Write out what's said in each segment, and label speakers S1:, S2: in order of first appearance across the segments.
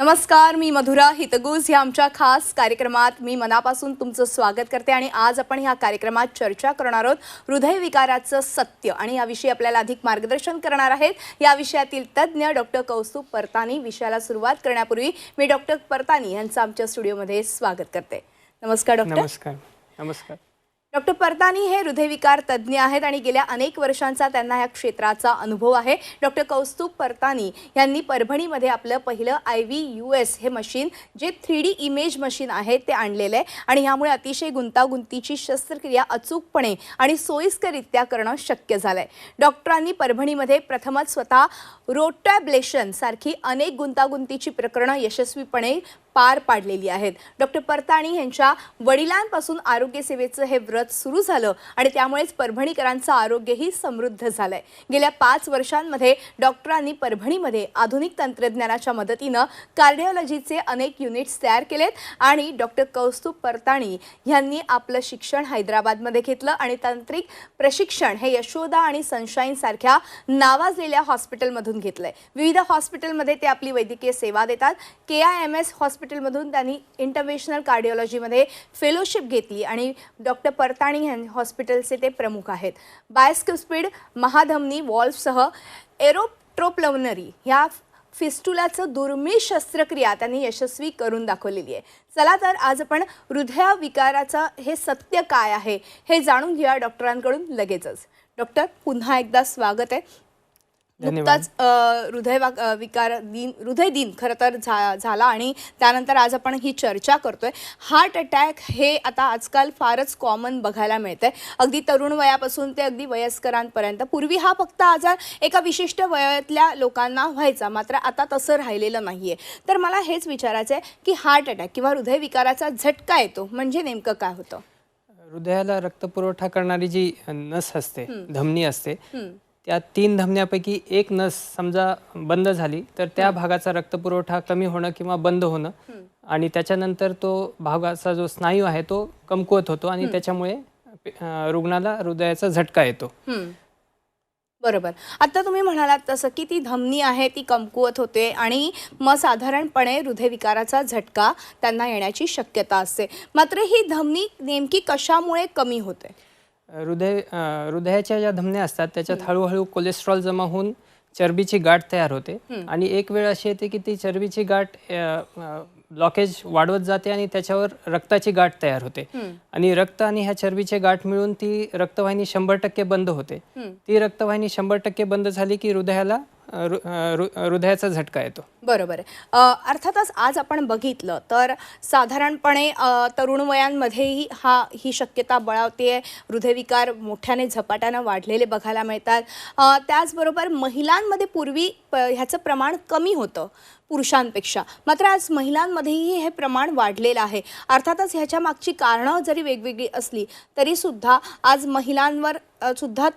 S1: नमस्कार, मी मधुरा हितगुज या आमच्या खास कार्यक्रमात मी मनापासून तुमचं स्वागत करते आणि आज आपण ह्या कार्यक्रमात चर्चा करणार आहोत हृदयविकाराचं सत्य आणि याविषयी आपल्याला अधिक मार्गदर्शन करणार आहेत या विषयातील तज्ञ डॉक्टर कौस्तुभ परतानी। विषयाला सुरुवात करण्यापूर्वी मी डॉक्टर परतानी यांचं आमच्या स्टुडिओमध्ये स्वागत करते। नमस्कार डॉक्टर।
S2: नमस्कार। नमस्कार
S1: डॉक्टर परतानी हे हृदयविकार तज्ञ आहेत आणि गेल्या अनेक वर्षांचा त्यांना या क्षेत्राचा अनुभव आहे। डॉक्टर कौस्तुभ परतानी यांनी परभणीमध्ये आपलं पहिलं IVUS हे मशीन जे 3D इमेज मशीन आहे ते आणलेलं आहे आणि यामुळे अतिशय गुंतागुंतीची शस्त्रक्रिया अचूकपणे आणि सोयीस्कररित्या करणं शक्य झालंय। डॉक्टरांनी परभणीमध्ये प्रथमच स्वतः रोटॅब्लेशन सारखी अनेक गुंतागुंतीची प्रकरणं यशस्वीपणे पार पाडलेली आहेत। डॉक्टर परतानी यांच्या वडिलांपासून आरोग्य सेवेचं हे व्रत सुरू झालं आणि त्यामुळेच परभणीकरांचं आरोग्यही समृद्ध झालंय। गेल्या 5 वर्षांमध्ये डॉक्टरांनी परभणीमध्ये आधुनिक तंत्रज्ञानाच्या मदतीनं कार्डिओलॉजीचे अनेक युनिट्स तयार केलेत आणि डॉक्टर कौस्तुभ परतानी यांनी आपलं शिक्षण हैदराबादमध्ये घेतलं आणि तांत्रिक प्रशिक्षण हे यशोदा आणि सनशाईन सारख्या नावाजलेल्या हॉस्पिटलमधून घेतलंय। विविध हॉस्पिटलमध्ये ते आपली वैद्यकीय सेवा देतात। KIMS हॉस्पिटलमधून त्यांनी इंटरव्हेन्शनल कार्डिओलॉजीमध्ये फेलोशिप घेतली आणि डॉक्टर परतानी हॉस्पिटलचे ते प्रमुख आहेत। बायस्क्युस्पिड महाधमनी वॉल्व्हसह एरोट्रोप्लवनरी ह्या फिस्टुलाचं दुर्मिळ शस्त्रक्रिया त्यांनी यशस्वी करून दाखवलेली आहे। चला तर आज आपण हृदयविकाराचं हे सत्य काय आहे हे जाणून घेऊया डॉक्टरांकडून लगेचच। डॉक्टर पुन्हा एकदा स्वागत आहे। नुकताच हृदय दिन खरं तर झाला आणि त्यानंतर आज आपण ही चर्चा करतोय। हार्ट अटॅक हे आता आजकाल फारच कॉमन बघायला मिळतंय, अगदी तरुण वयापासून ते अगदी वयस्करांपर्यंत। पूर्वी हा फक्त आजार एका विशिष्ट वयातल्या लोकांना व्हायचा, मात्र आता तसं राहिलेलं नाहीये। तर मला हेच विचारायचं आहे की हार्ट अटॅक किंवा हृदयविकाराचा झटका येतो म्हणजे नेमकं काय होतं?
S2: हृदयाला रक्तपुरवठा करणारी जी नस असते, धमनी असते, त्या 3 धमन्यापैकी एक नस समजा बंद झाली तर त्या भागाचा रक्तपुरवठा कमी होणं किंवा बंद होणं आणि त्याच्यानंतर तो भागाचा जो स्नायू आहे तो कमकुवत होतो आणि त्याच्यामुळे रुग्णाला हृदयाचा झटका येतो।
S1: बरोबर। आता तुम्ही म्हणालात तसं की ती धमनी आहे ती कमकुवत होते आणि मग साधारणपणे हृदयविकाराचा झटका त्यांना येण्याची शक्यता असते, मात्र ही धमनी नेमकी कशामुळे कमी होते?
S2: हृदयाच्या ज्या धमन्या असतात त्याच्यात हळूहळू कोलेस्ट्रॉल जमा होऊन चरबीची गाठ तयार होते आणि एक वेळ अशी येते की ती चरबीची गाठ ब्लॉकेज वाढवत जाते आणि त्याच्यावर रक्ताची गाठ तयार होते आणि रक्त आणि ह्या चरबीची गाठ मिळून ती रक्तवाहिनी 100% बंद होते। ती रक्तवाहिनी 100% बंद झाली की हृदयाचा झटका येतो। बरोबर
S1: आहे। अर्थातच आज आपण बघितलं तर साधारणपणे तरुण वयांमध्येही ही शक्यता बळावते। हृदयविकार मोठ्याने झपाट्यानं वाढलेले बघायला मिळतात। त्याचबरोबर महिलांमध्ये पूर्वी ह्याचं प्रमाण कमी होतं पुरुषांपेक्षा, मात्र आज महिलांमध्येही हे प्रमाण वाढलेलं आहे। अर्थातच ह्याच्या मागची कारणं जरी वेगवेगळी असली तरी सुद्धा आज महिलांवर सुद्धा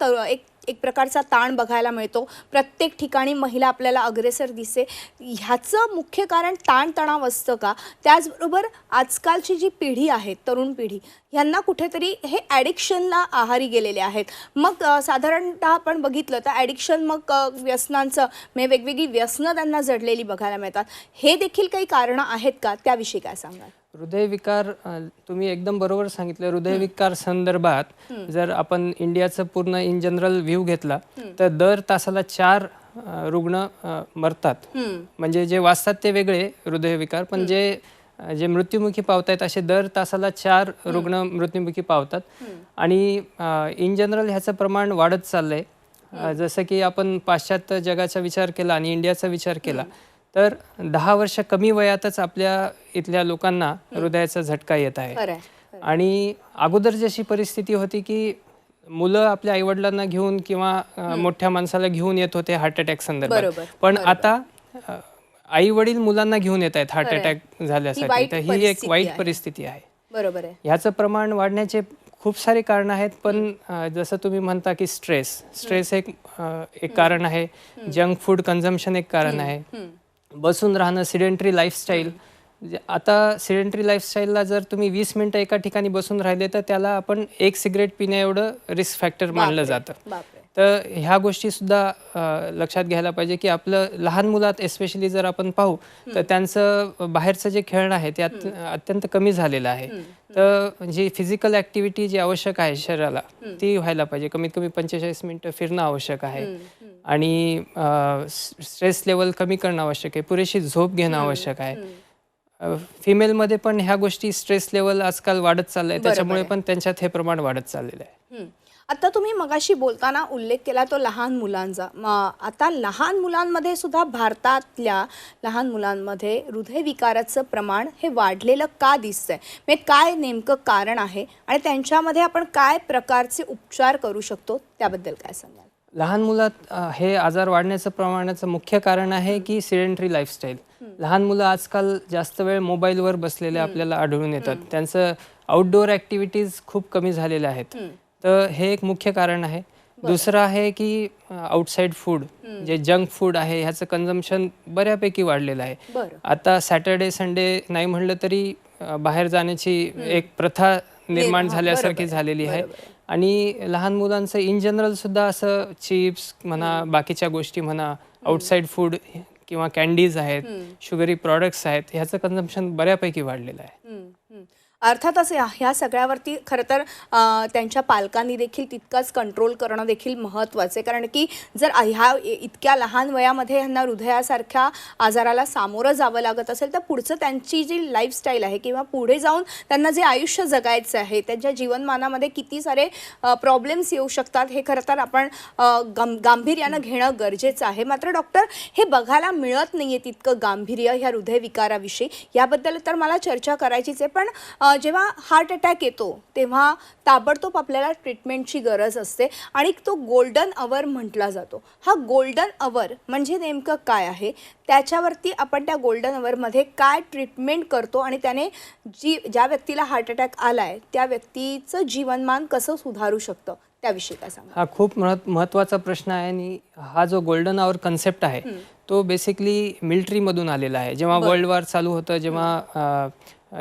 S1: एक प्रकारचा ताण बघायला मिळतो। प्रत्येक ठिकाणी महिला आपल्याला अग्रेसर दिसते। ह्याचं मुख्य कारण ताणतणाव असतं का? त्याचबरोबर आजकालची जी पिढी आहे, तरुण पिढी, यांना कुठेतरी हे ॲडिक्शनला आहारी गेलेले आहेत। मग साधारणतः आपण बघितलं तर ॲडिक्शन मग व्यसनांचं म्हणजे वेगवेगळी व्यसनं त्यांना जडलेली बघायला मिळतात। हे देखील काही कारणं आहेत का? त्याविषयी काय सांगाल?
S2: हृदयविकार तुम्ही एकदम बरोबर सांगितलं। हृदयविकार संदर्भात जर आपण इंडियाचं पूर्ण इन जनरल व्ह्यू घेतला तर दर तासाला 4 रुग्ण मरतात। म्हणजे जे वाचतात ते वेगळे हृदयविकार, पण जे मृत्युमुखी पावतायत असे दर तासाला 4 रुग्ण मृत्युमुखी पावतात आणि इन जनरल ह्याचं प्रमाण वाढत चाललंय। जसं की आपण पाश्चात्य जगाचा विचार केला आणि इंडियाचा विचार केला तर 10 वर्ष कमी वयातच आपल्या इथल्या लोकांना हृदयाचा झटका येत आहे। आणि अगोदर जशी परिस्थिती होती की मुलं आपल्या आईवडिलांना घेऊन किंवा मोठ्या माणसाला घेऊन येत होते हार्ट अटॅक संदर्भात, पण आता आई वडील मुलांना घेऊन येत आहेत हार्ट अटॅक झाल्यासाठी। तर ही एक वाईट परिस्थिती आहे।
S1: बरोबर आहे।
S2: ह्याचं प्रमाण वाढण्याचे खूप सारे कारण आहेत, पण जसं तुम्ही म्हणता की स्ट्रेस एक कारण आहे, जंक फूड कन्झम्पशन एक कारण आहे, बसून राहणं, सिडेंटरी लाईफस्टाईल, आता सिडेंटरी लाईफस्टाईलला जर तुम्ही 20 मिनिटं एका ठिकाणी बसून राहिले तर त्याला आपण एक सिगरेट पिण्या एवढं रिस्क फॅक्टर मानलं जातं.
S1: बापरे.
S2: तर ह्या गोष्टीसुद्धा लक्षात घ्यायला पाहिजे की आपलं लहान मुलात एस्पेशली जर आपण पाहू तर त्यांचं बाहेरचं जे खेळणं आहे ते अत्यंत कमी झालेलं आहे. तर जी फिजिकल ॲक्टिव्हिटी जी आवश्यक आहे शरीराला ती व्हायला पाहिजे. कमीत कमी 45 मिनिटं फिरणं आवश्यक आहे आणि स्ट्रेस लेवल कमी करणं आवश्यक आहे. पुरेशी झोप घेणं आवश्यक आहे. फिमेलमध्ये पण ह्या गोष्टी स्ट्रेस लेवल आजकाल वाढत चाललं आहे, त्याच्यामुळे पण त्यांच्यात हे प्रमाण वाढत चाललेलं आहे.
S1: आता तुम्ही मगाशी बोलताना उल्लेख केला तो लहान मुलांचा. आता लहान मुलांमध्ये सुद्धा भारतातल्या लहान मुलांमध्ये हृदयविकाराचं प्रमाण हे वाढलेलं का दिसतंय? म्हणजे काय नेमकं कारण आहे आणि त्यांच्यामध्ये आपण काय प्रकारचे उपचार करू शकतो त्याबद्दल काय सांगाल?
S2: लहान मुलात हे आजार वाढण्याचं प्रमाणाचं मुख्य कारण आहे की सिडेंटरी लाईफस्टाईल. लहान मुलं आजकाल जास्त वेळ मोबाईलवर बसलेले आपल्याला आढळून येतात. त्यांचं आउटडोअर ॲक्टिव्हिटीज खूप कमी झालेल्या आहेत. तर हे एक मुख्य कारण आहे. दुसरं आहे की आउटसाईड फूड जे जंक फूड आहे ह्याचं कन्झम्पशन बऱ्यापैकी वाढलेलं आहे. आता सॅटर्डे संडे नाही म्हणलं तरी बाहेर जाण्याची एक प्रथा निर्माण झाल्यासारखी झालेली आहे. आणि लहान मुलांचं इन जनरल सुद्धा असं चिप्स म्हणा, बाकीच्या गोष्टी म्हणा, आउटसाईड फूड किंवा कॅन्डीज आहेत, शुगरी प्रॉडक्ट्स आहेत, ह्याचं कन्झम्पशन बऱ्यापैकी वाढलेलं आहे.
S1: अर्थातच ह्या सगळ्यावरती खरं तर त्यांच्या पालकांनी देखील तितकाच कंट्रोल करणं देखील महत्त्वाचं आहे. कारण की जर ह्या इतक्या लहान वयामध्ये ह्यांना हृदयासारख्या आजाराला सामोरं जावं लागत असेल तर पुढचं त्यांची जी लाईफस्टाईल आहे किंवा पुढे जाऊन त्यांना जे आयुष्य जगायचं आहे त्यांच्या जीवनमानामध्ये किती सारे प्रॉब्लेम्स येऊ शकतात हे खरं तर आपण गांभीर्यानं घेणं गरजेचं आहे. मात्र डॉक्टर, हे बघायला मिळत नाही आहे तितकं गांभीर्य ह्या हृदयविकाराविषयी. याबद्दल तर मला चर्चा करायचीच आहे. पण जेव्हा हार्ट अटॅक येतो तेव्हा ताबडतोब आपल्याला ट्रीटमेंटची गरज असते आणि तो गोल्डन अवर म्हटला जातो. हा गोल्डन अवर म्हणजे नेमकं काय आहे? त्याच्यावरती आपण त्या गोल्डन अवरमध्ये काय ट्रीटमेंट करतो आणि त्याने ज्या व्यक्तीला हार्ट अटॅक आलाय त्या व्यक्तीचं जीवनमान कसं सुधारू शकतं त्याविषयी काय सांगा?
S2: हा खूप महत्त्वाचा प्रश्न आहे. आणि हा जो गोल्डन आवर कन्सेप्ट आहे तो बेसिकली मिलिटरीमधून आलेला आहे. जेव्हा वर्ल्ड वॉर चालू होतं, जेव्हा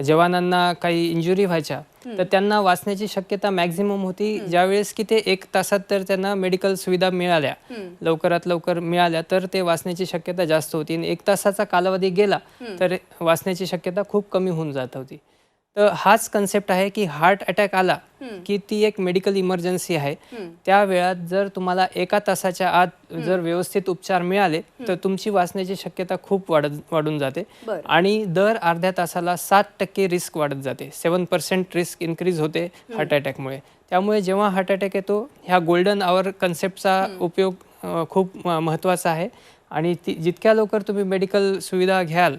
S2: जवानांना काही इंजुरी व्हायच्या तर त्यांना वाचण्याची शक्यता मॅक्झिमम होती. ज्यावेळेस की ते 1 तासात तर त्यांना मेडिकल सुविधा मिळाल्या, लवकरात लवकर मिळाल्या, तर ते वाचण्याची शक्यता जास्त होती. आणि 1 तासाचा कालावधी गेला तर वाचण्याची शक्यता खूप कमी होऊन जात होती. तर हाच कन्सेप्ट आहे की हार्ट अटॅक आला की ती एक मेडिकल इमर्जन्सी आहे. त्या वेळात जर तुम्हाला 1 तासाच्या आत जर व्यवस्थित उपचार मिळाले तर तुमची वाचण्याची शक्यता खूप वाढून जाते. आणि दर अर्ध्या तासाला 7% रिस्क वाढत जाते. 7% रिस्क इन्क्रीज होते हार्ट अटॅकमुळे. त्यामुळे जेव्हा हार्ट अटॅक येतो ह्या गोल्डन आवर कन्सेप्टचा उपयोग खूप महत्त्वाचा आहे. आणि जितक्या लवकर तुम्ही मेडिकल सुविधा घ्याल,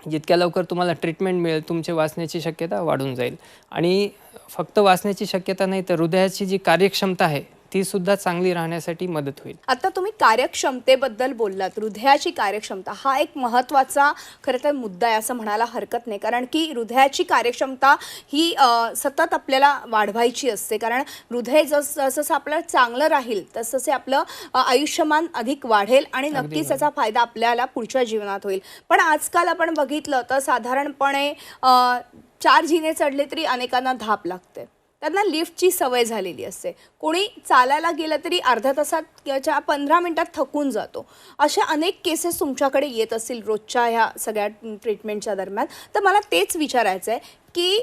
S2: जितक्या लवकर तुम्हाला ट्रीटमेंट मिळेल, तुमची वाचण्याची शक्यता वाढून जाईल. आणि फक्त वाचण्याची शक्यता नाही तर हृदयाची जी कार्यक्षमता आहे ती सुद्धा चांगली राहण्यासाठी मदत होईल.
S1: आता तुम्ही कार्यक्षमतेबद्दल बोललात. हृदयाची कार्यक्षमता हा एक महत्त्वाचा खरं तर मुद्दा आहे असं म्हणायला हरकत नाही. कारण की हृदयाची कार्यक्षमता ही सतत आपल्याला वाढवायची असते. कारण हृदय जसं आपलं चांगलं राहील तसं आपलं आयुष्यमान अधिक वाढेल आणि नक्कीच त्याचा फायदा आपल्याला पुढच्या जीवनात होईल. पण आजकाल आपण बघितलं तर साधारणपणे 4 जिने चढले तरी अनेकांना धाप लागते. त्यांना लिफ्टची सवय झालेली असते. कोणी चालायला गेलं तरी अर्ध्या तासात किंवा 15 मिनिटात थकून जातो. अशा अनेक केसेस तुमच्याकडे येत असतील रोजच्या ह्या सगळ्या ट्रीटमेंटच्या दरम्यान. तर मला तेच विचारायचं आहे की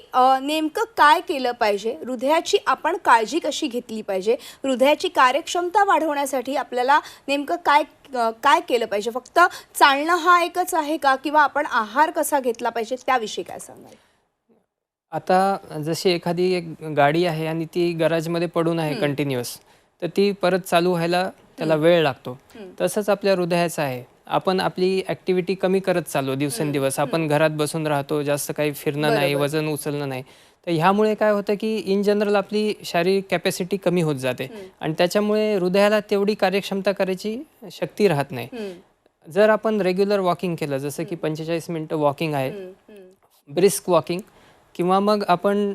S1: नेमकं काय केलं पाहिजे? हृदयाची आपण काळजी कशी घेतली पाहिजे? हृदयाची कार्यक्षमता वाढवण्यासाठी आपल्याला नेमकं काय केलं पाहिजे? फक्त चालणं हा एकच आहे का, किंवा आपण आहार कसा घेतला पाहिजे त्याविषयी काय सांगाल?
S2: आता जशी एखादी एक गाडी आहे आणि ती गराजमध्ये पडून आहे कंटिन्युअस, तर ती परत चालू व्हायला त्याला वेळ लागतो. तसंच आपल्या हृदयाचं आहे. आपण आपली ॲक्टिव्हिटी कमी करत चाललो दिवसेंदिवस. आपण घरात बसून राहतो, जास्त काही फिरणं नाही, वजन उचलणं नाही. तर ह्यामुळे काय होतं की इन जनरल आपली शारीरिक कॅपॅसिटी कमी होत जाते आणि त्याच्यामुळे हृदयाला तेवढी कार्यक्षमता करायची शक्ती राहत नाही. जर आपण रेग्युलर वॉकिंग केलं, जसं की 45 मिनिटं वॉकिंग आहे, ब्रिस्क वॉकिंग, किंवा मग आपण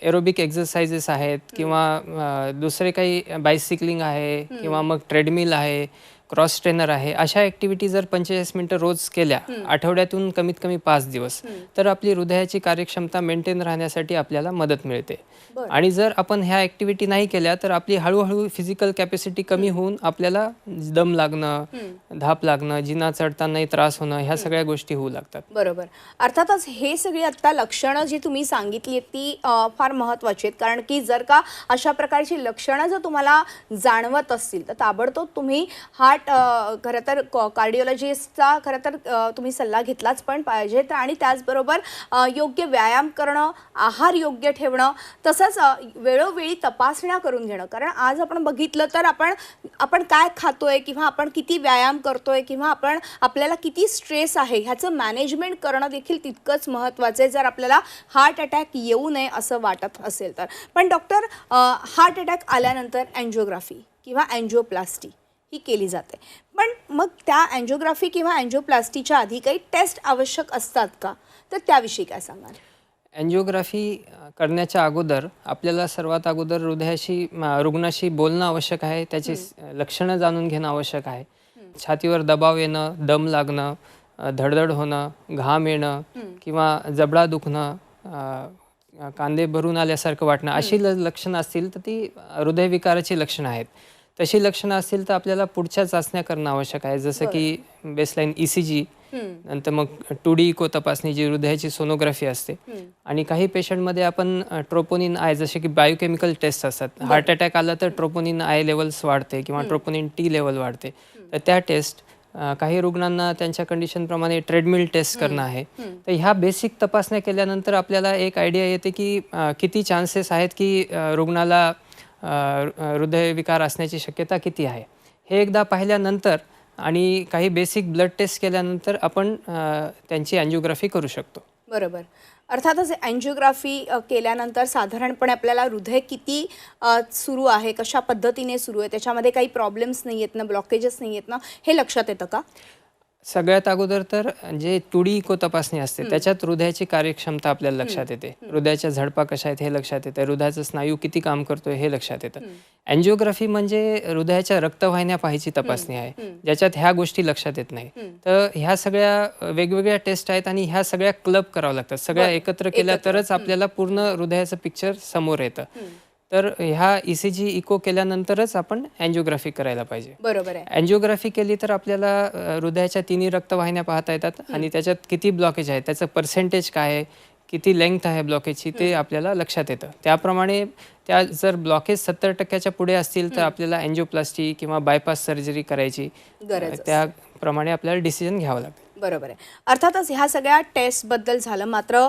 S2: एरोबिक एक्सरसाइजेस आहेत, किंवा दुसरे काही बायसिकलिंग आहे, किंवा मग ट्रेडमिल आहे, क्रॉस ट्रेनर आहे, अशा ॲक्टिव्हिटी जर 45 मिनिटं रोज केल्या आठवड्यातून कमीत कमी 5 दिवस, तर आपली हृदयाची कार्यक्षमता मेंटेन राहण्यासाठी आपल्याला मदत मिळते. आणि जर आपण ह्या ॲक्टिव्हिटी नाही केल्या तर आपली हळूहळू फिजिकल कॅपॅसिटी कमी होऊन आपल्याला दम लागणं, धाप लागणं, जिना चढतानाही त्रास होणं, ह्या सगळ्या गोष्टी होऊ लागतात.
S1: बरोबर. अर्थातच हे सगळी आता लक्षणं जी तुम्ही सांगितली ती फार महत्त्वाची आहेत, कारण की जर का अशा प्रकारची लक्षणं जर तुम्हाला जाणवत असतील तर ताबडतोब तुम्ही हार्ट खरं तर कार्डिओलॉजिस्टचा खरं तर तुम्ही सल्ला घेतलाच पण पाहिजे. आणि त्याचबरोबर योग्य व्यायाम करणं, आहार योग्य ठेवणं, तसंच वेळोवेळी तपासण्या करून घेणं. कारण आज आपण बघितलं तर आपण काय खातोय किंवा आपण किती व्यायाम करतोय किंवा आपल्याला किती स्ट्रेस आहे ह्याचं मॅनेजमेंट करणं देखील तितकंच महत्त्वाचं आहे, जर आपल्याला हार्ट अटॅक येऊ नये असं वाटत असेल तर. पण डॉक्टर, हार्ट अटॅक आल्यानंतर अँजिओग्राफी किंवा अँजिओप्लास्टी ही केली जाते, पण मग त्या अँजिओग्राफी किंवा अँजिओप्लास्टीच्या आधी काही टेस्ट आवश्यक असतात का? तर त्याविषयी काय सांगाल?
S2: अँजिओग्राफी करण्याच्या अगोदर आपल्याला सर्वात अगोदर रुग्णाशी बोलणं आवश्यक आहे, त्याची लक्षणं जाणून घेणं आवश्यक आहे. छातीवर दबाव येणं, दम लागणं, धडधड होणं, घाम येणं किंवा जबडा दुखणं, कांदे भरून आल्यासारखं वाटणं, अशी लक्षणं असतील तर ती हृदयविकाराची लक्षणं आहेत. तशी लक्षणं असतील तर आपल्याला पुढच्या चाचण्या करणं आवश्यक आहे, जसं की बेसलाईन ECG, नंतर मग 2D इको तपासणी जी हृदयाची सोनोग्राफी असते. आणि काही पेशंटमध्ये आपण ट्रोपोनिन आय, जसे की बायोकेमिकल टेस्ट असतात. हार्ट अटॅक आला तर ट्रोपोनिन आय लेवल्स वाढते किंवा ट्रोपोनिन T लेवल वाढते, तर त्या टेस्ट. काही रुग्णांना त्यांच्या कंडिशनप्रमाणे ट्रेडमिल टेस्ट करणं आहे. तर ह्या बेसिक तपासण्या केल्यानंतर आपल्याला एक आयडिया येते की किती चान्सेस आहेत की रुग्णाला हृदयविकार असण्याची शक्यता किती आहे. हे एकदा पाहिल्यानंतर आणि काही बेसिक ब्लड टेस्ट केल्यानंतर आपण त्यांची अँजिओग्राफी करू शकतो.
S1: बरोबर. अर्थातच अँजिओग्राफी केल्यानंतर साधारणपणे आपल्याला हृदय किती सुरू आहे, कशा पद्धतीने सुरू आहे, त्याच्यामध्ये काही प्रॉब्लेम्स नाही आहेत ना, ब्लॉकेजेस नाही आहेत ना, हे लक्षात येतं का?
S2: सगळ्यात अगोदर तर जे 2D इको तपासणी असते त्याच्यात हृदयाची कार्यक्षमता आपल्याला लक्षात येते. हृदयाच्या झडपा कशा आहेत हे लक्षात येतं, हृदयाचं स्नायू किती काम करतोय हे लक्षात येतं. अँजिओग्राफी म्हणजे हृदयाच्या रक्तवाहिन्या पाहायची तपासणी आहे, ज्याच्यात ह्या गोष्टी लक्षात येत नाही. तर ह्या सगळ्या वेगवेगळ्या टेस्ट आहेत आणि ह्या सगळ्या क्लब कराव्या लागतात. सगळ्या एकत्र केल्या तरच आपल्याला पूर्ण हृदयाचं पिक्चर समोर येतं. तर ह्या ECG इको केल्यानंतरच आपण अँजिओग्राफी करायला पाहिजे.
S1: बरोबर आहे.
S2: अँजिओग्राफी केली तर आपल्याला हृदयाच्या तिन्ही रक्तवाहिन्या पाहता येतात आणि त्याच्यात किती ब्लॉकेज आहे, त्याचं पर्सेंटेज काय आहे, किती लेंग्थ आहे ब्लॉकेजची, ते आपल्याला लक्षात येतं. त्याप्रमाणे त्या जर ब्लॉकेज 70% पुढे असतील तर आपल्याला अँजिओप्लास्टी किंवा बायपास सर्जरी करायची, त्याप्रमाणे आपल्याला डिसिजन घ्यावं लागतं.
S1: बरोबर आहे. अर्थातच ह्या सगळ्या टेस्टबद्दल झालं, मात्र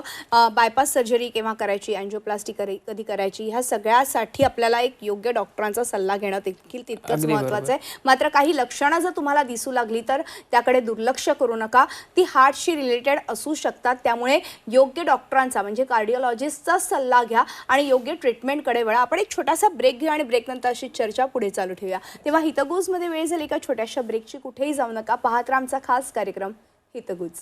S1: बायपास सर्जरी केव्हा करायची, अँजिओप्लास्टी कधी करायची, ह्या सगळ्यासाठी आपल्याला एक योग्य डॉक्टरांचा सल्ला घेणं देखील तितकंच महत्त्वाचं आहे. मात्र काही लक्षणं जर तुम्हाला दिसू लागली तर त्याकडे दुर्लक्ष करू नका, ती हार्टशी रिलेटेड असू शकतात. त्यामुळे योग्य डॉक्टरांचा म्हणजे कार्डिओलॉजिस्टचा सल्ला घ्या आणि योग्य ट्रीटमेंटकडे वळा. आपण एक छोटासा ब्रेक घेऊ आणि ब्रेकनंतर अशी चर्चा पुढे चालू ठेवूया. तेव्हा हितगुजमध्ये वेळ झाली का छोट्याशा ब्रेकची, कुठेही जाऊ नका, पाहत राहा आमचा खास कार्यक्रम हितगुज.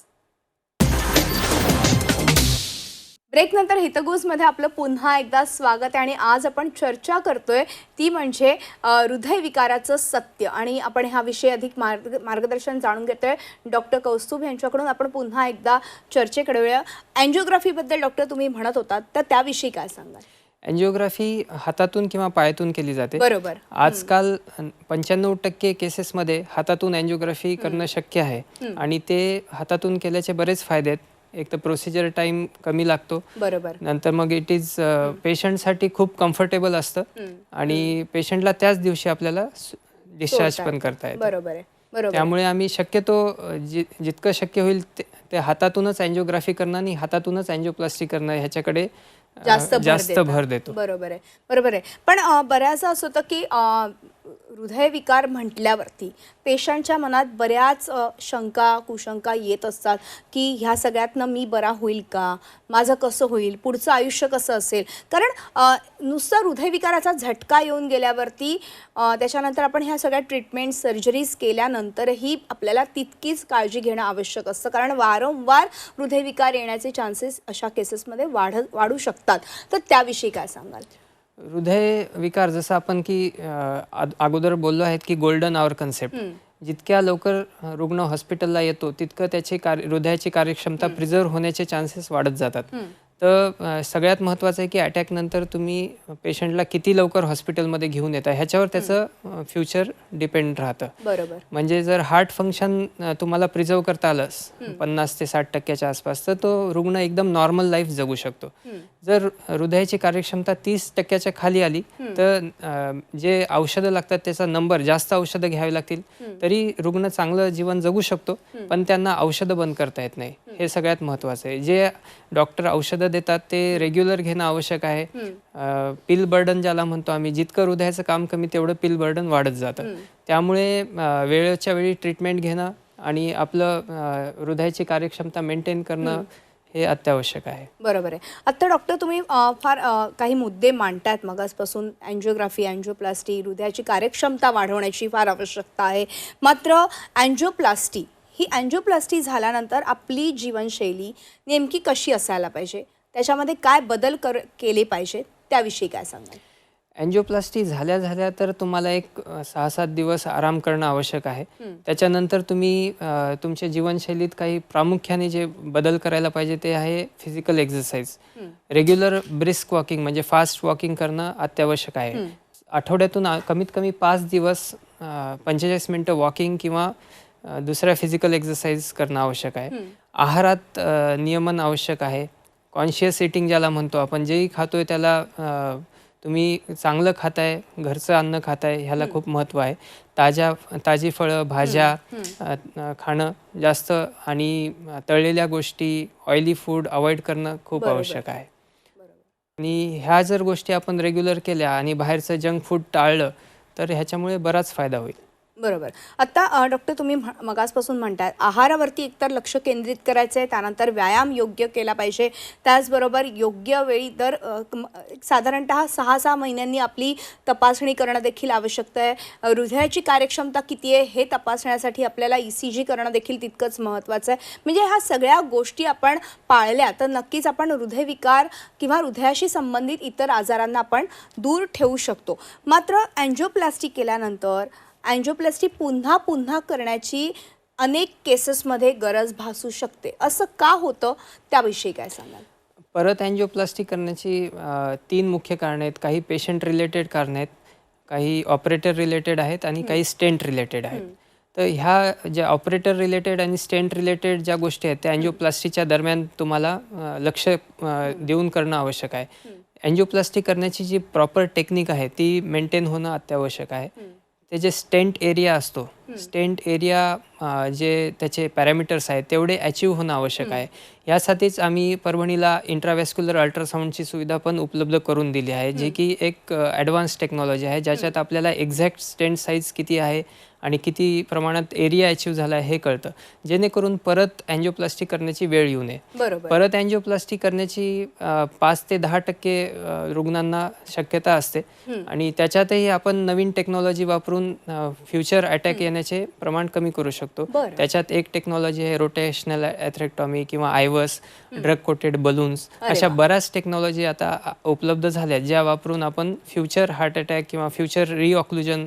S1: ब्रेकनंतर हितगुजमध्ये आपलं पुन्हा एकदा स्वागत आहे आणि आज आपण चर्चा करतोय ती म्हणजे हृदयविकाराचं सत्य. आणि आपण हा विषय अधिक मार्गदर्शन जाणून घेतोय डॉक्टर कौस्तुभ यांच्याकडून. आपण पुन्हा एकदा चर्चेकडे वळूया. अँजिओग्राफीबद्दल डॉक्टर तुम्ही म्हणत होतात, तर त्याविषयी काय सांगाल?
S2: अँजिओग्राफी हातातून किंवा पायातून केली जाते.
S1: बरोबर.
S2: आजकाल 95% केसेसमध्ये हातातून अँजिओग्राफी करणं शक्य आहे आणि ते हातातून केल्याचे बरेच फायदे आहेत. एक तर प्रोसिजर टाइम कमी लागतो,
S1: बरोबर.
S2: नंतर मग इट इज पेशंटसाठी खूप कम्फर्टेबल असतं आणि पेशंटला त्याच दिवशी आपल्याला डिस्चार्ज पण करता येतं.
S1: बरोबर आहे.
S2: त्यामुळे आम्ही शक्यतो जितकं शक्य होईल ते हातातूनच अँजिओग्राफी करणं आणि हातातूनच अँजिओप्लास्टी करणं ह्याच्याकडे जास्त भर देतो.
S1: बरोबर आहे, बरोबर आहे. पण बऱ्याचदा असं होतं की हृदयविकार म्हटल्यावरती पेशंटच्या मनात बऱ्याच शंका कुशंका येत असतात की ह्या सगळ्यातनं मी बरा होईल का, माझं कसं होईल, पुढचं आयुष्य कसं असेल. कारण नुसतं हृदयविकाराचा झटका येऊन गेल्यावरती त्याच्यानंतर आपण ह्या सगळ्या ट्रीटमेंट सर्जरीज केल्यानंतरही आपल्याला तितकीच काळजी घेणं आवश्यक असतं, कारण वारंवार हृदयविकार येण्याचे चान्सेस अशा केसेसमध्ये वाढू शकतात. तर त्याविषयी काय सांगाल?
S2: हृदय विकार जसं आपण की अगोदर बोललो आहेत की गोल्डन आवर कन्सेप्ट, जितक्या लवकर रुग्ण हॉस्पिटलला येतो तितकं त्याची हृदयाची कार्यक्षमता प्रिझर्व होण्याचे चान्सेस वाढत जातात. तर सगळ्यात महत्त्वाचं आहे की अटॅकनंतर तुम्ही पेशंटला किती लवकर हॉस्पिटलमध्ये घेऊन येता ह्याच्यावर त्याचं फ्युचर डिपेंड राहतं.
S1: बरोबर.
S2: म्हणजे जर हार्ट फंक्शन तुम्हाला प्रिझर्व करता आलंच 50 ते 60% आसपास, तर तो रुग्ण एकदम नॉर्मल लाईफ जगू शकतो. जर हृदयाची कार्यक्षमता 30% खाली आली तर जे औषधं लागतात त्याचा नंबर, जास्त औषधं घ्यावी लागतील तरी रुग्ण चांगलं जीवन जगू शकतो, पण त्यांना औषधं बंद करता येत नाही. हे सगळ्यात महत्त्वाचं आहे. जे डॉक्टर औषधं देतात ते रेग्युलर घेणं आवश्यक आहे. पिल बर्डन ज्याला म्हणतो आम्ही, जितकं हृदयाचं काम कमी तेवढं पिल बर्डन वाढत जातं. त्यामुळे वेळेच्या वेळी ट्रीटमेंट घेणं आणि आपलं हृदयाची कार्यक्षमता मेंटेन करणं हे अत्यावश्यक आहे.
S1: बरोबर आहे. आता डॉक्टर तुम्ही फार काही मुद्दे मांडतायत मगासपासून. अँजिओग्राफी, अँजिओप्लास्टी, हृदयाची कार्यक्षमता वाढवण्याची फार आवश्यकता आहे. मात्र अँजिओप्लास्टी झाल्यानंतर आपली जीवनशैली नेमकी कशी असायला पाहिजे, त्याच्यामध्ये काय बदल केले पाहिजे, त्याविषयी काय सांगाल?
S2: अँजिओप्लास्टी झाल्या तर तुम्हाला एक 6-7 दिवस आराम करणं आवश्यक आहे. त्याच्यानंतर तुम्ही तुमच्या जीवनशैलीत काही प्रामुख्याने जे बदल करायला पाहिजे ते आहे physical exercise. Regular brisk walking म्हणजे फास्ट वॉकिंग करणं अत्यावश्यक आहे. आठवड्यातून कमीत कमी 5 दिवस 45 मिनिटं वॉकिंग किंवा दुसऱ्या फिजिकल एक्सरसाइज करणं आवश्यक आहे. आहारात नियमन आवश्यक आहे. कॉन्शियस ईटिंग ज्याला म्हणतो आपण, जेही खातोय त्याला तुम्ही चांगलं खाताय, घरचं अन्न खाताय ह्याला खूप महत्त्व आहे. ताजी फळं, भाज्या खाणं जास्त आणि तळलेल्या गोष्टी, ऑइली फूड अवॉइड करणं खूप आवश्यक आहे. आणि ह्या जर गोष्टी आपण रेग्युलर केल्या आणि बाहेरचं जंक फूड टाळलं तर ह्याच्यामुळे बराच फायदा होईल.
S1: बरोबर. आता डॉक्टर तुम्ही मगासपासून म्हणताय आहारावरती एकतर लक्ष केंद्रित करायचं आहे, त्यानंतर व्यायाम योग्य केला पाहिजे, त्याचबरोबर योग्य वेळी दर साधारणतः 6-6 महिन्यांनी आपली तपासणी करणं देखील आवश्यक आहे. हृदयाची कार्यक्षमता किती आहे हे तपासण्यासाठी आपल्याला ECG करणं देखील तितकंच महत्त्वाचं आहे. म्हणजे ह्या सगळ्या गोष्टी आपण पाळल्या तर नक्कीच आपण हृदयविकार किंवा हृदयाशी संबंधित इतर आजारांना आपण दूर ठेवू शकतो. मात्र अँजिओप्लास्टी केल्यानंतर अँजिओप्लास्टी पुन्हा करण्याची अनेक केसेसमध्ये गरज भासू शकते. असं का होतं, त्याविषयी काय सांगाल?
S2: परत अँजिओप्लास्टी करण्याची 3 मुख्य कारणं आहेत. काही पेशंट रिलेटेड कारणं आहेत, काही ऑपरेटर रिलेटेड आहेत आणि काही स्टेंट रिलेटेड आहेत. तर ह्या ज्या ऑपरेटर रिलेटेड आणि स्टेंट रिलेटेड ज्या गोष्टी आहेत त्या अँजिओप्लास्टीच्या दरम्यान तुम्हाला लक्ष देऊन करणं आवश्यक आहे. अँजिओप्लास्टी करण्याची जी प्रॉपर टेक्निक आहे ती मेंटेन होणं अत्यावश्यक आहे. ते जे स्टेंट एरिया असतो, स्टेंट एरिया जे त्याचे पॅरामीटर्स आहेत तेवढे अचीव होणं आवश्यक आहे. यासाठीच आम्ही परभणीला इंट्राव्हॅस्क्युलर अल्ट्रासाऊंडची सुविधा पण उपलब्ध करून दिली आहे, जी की एक ॲडव्हान्स टेक्नॉलॉजी आहे ज्याच्यात आपल्याला एक्झॅक्ट स्टेंट साईज किती आहे आणि किती प्रमाणात एरिया अचीव झाला आहे हे कळतं, जेणेकरून परत अँजिओप्लास्टी करण्याची वेळ येऊ नये. परत अँजिओप्लास्टी करण्याची 5 ते 10% रुग्णांना शक्यता असते आणि त्याच्यातही आपण नवीन टेक्नॉलॉजी वापरून फ्युचर अटॅक येण्याचे प्रमाण कमी करू शकतो. त्याच्यात एक टेक्नॉलॉजी आहे रोटेशनल ॲथ्रेक्टॉमी किंवा आयवस, ड्रग कोटेड बलून्स, अशा बऱ्याच टेक्नॉलॉजी आता उपलब्ध झाल्या ज्या वापरून आपण फ्युचर हार्ट अटॅक किंवा फ्युचर रिऑक्लुजन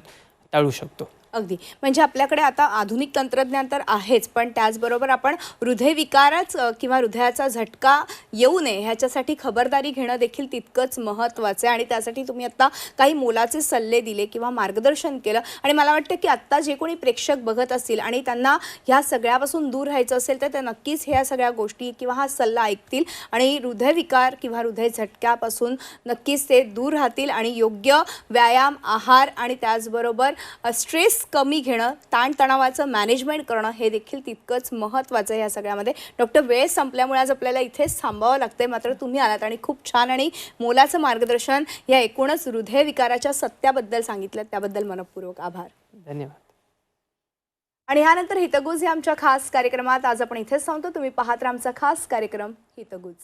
S2: टाळू शकतो.
S1: अगदी. म्हणजे आपल्याकडे आता आधुनिक तंत्रज्ञान तर आहेच, पण त्याचबरोबर आपण हृदयविकारच किंवा हृदयाचा झटका येऊ नये ह्याच्यासाठी खबरदारी घेणं देखील तितकंच महत्त्वाचं आहे. आणि त्यासाठी तुम्ही आत्ता काही मोलाचे सल्ले दिले किंवा मार्गदर्शन केलं. आणि मला वाटतं की आत्ता जे कोणी प्रेक्षक बघत असतील आणि त्यांना ह्या सगळ्यापासून दूर राहायचं असेल तर ते नक्कीच ह्या सगळ्या गोष्टी किंवा हा सल्ला ऐकतील आणि हृदयविकार किंवा हृदय झटक्यापासून नक्कीच ते दूर राहतील आणि योग्य व्यायाम, आहार आणि त्याचबरोबर स्ट्रेस कमी घेणं, ताणतणावाचं मॅनेजमेंट करणं हे देखील तितकंच महत्त्वाचं आहे या सगळ्यामध्ये. डॉक्टर, वेळ संपल्यामुळे आज आपल्याला इथेच थांबावं लागतंय, मात्र तुम्ही आलात आणि खूप छान आणि मोलाचं मार्गदर्शन या एकूणच हृदयविकाराच्या सत्याबद्दल सांगितलं, त्याबद्दल मनपूर्वक आभार.
S2: धन्यवाद.
S1: आणि यानंतर हितगुज या आमच्या खास कार्यक्रमात आज आपण इथेच थांबतो. तुम्ही पाहत राहा आमचा खास कार्यक्रम हितगुज.